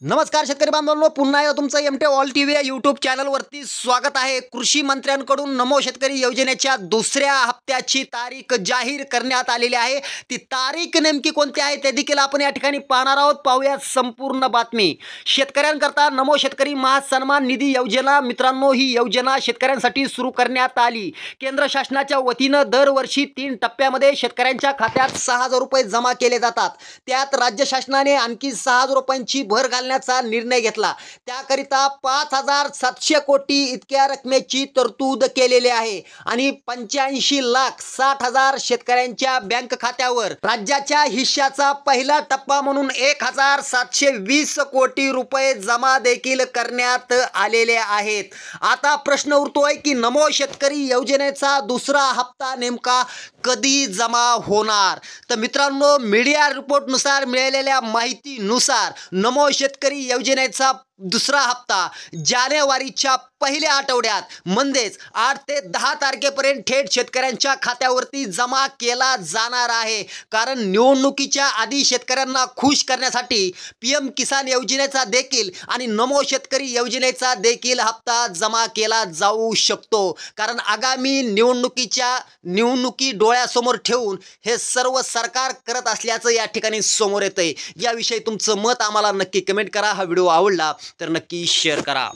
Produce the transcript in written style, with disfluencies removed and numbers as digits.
नमस्कार शेतकरी बांधवांनो, पुन्हा एकदा तुमचं एमटे ऑल टीव्ही या यूट्यूब चॅनलवरती स्वागत आहे। कृषी मंत्र्यांकडून नमो शेतकरी योजनेच्या दुसऱ्या हप्त्याची तारीख जाहीर करण्यात आलेली आहे। ती तारीख नेमकी कोणती आहे ते देखील आपण या ठिकाणी पाहणार आहोत। पाहूया संपूर्ण बातमी। शेतकऱ्यांकरता नमो शेतकरी महासन्मान निधी योजना, मित्रांनो ही योजना शेतकऱ्यांसाठी सुरू करण्यात आली। केंद्र शासनाच्या वतीनं दरवर्षी 3 टप्प्यामध्ये शेतकऱ्यांच्या खात्यात 6,000 रुपये जमा केले जातात। त्यात राज्य शासनाने आणखी 6,000 रुपयांची भर घालण्याचा निर्णय घेतला। त्याकरिता 5,700 कोटी इतक्या रकमेची तरतूद केलेली आहे आणि 85,60,000 शेतकऱ्यांच्या बँक खात्यावर राज्याच्या हिश्श्याचा पहिला टप्पा म्हणून 1,720 कोटी रुपये जमा देखील करण्यात आलेले आहेत। आता प्रश्न उरतोय की नमो शेतकरी योजनेचा दुसरा हप्ता नेमका कधी जमा होणार। तर मित्रांनो, मीडिया रिपोर्टनुसार मिळालेल्या माहितीनुसार नमो शेतकरी योजनेचा दुसरा हप्ता जानेवारीच्या पहिल्या आठवड्यात म्हणजेच 8 ते 10 तारखेपर्यंत थेट शेतकऱ्यांच्या खात्यावरती जमा केला जाणार आहे। कारण निवडणुकीच्या आधी शेतकऱ्यांना खुश करण्यासाठी पीएम किसान योजनेचा देखील आणि नमो शेतकरी योजनेचा देखील हप्ता जमा केला जाऊ शकतो। कारण आगामी निवडणुकी डोळ्यासमोर ठेवून हे सर्व सरकार करत असल्याचं या ठिकाणी समोर येतंय। याविषयी तुमचं मत आम्हाला नक्की कमेंट करा। हा व्हिडिओ आवडला तर नक्की शेअर करा।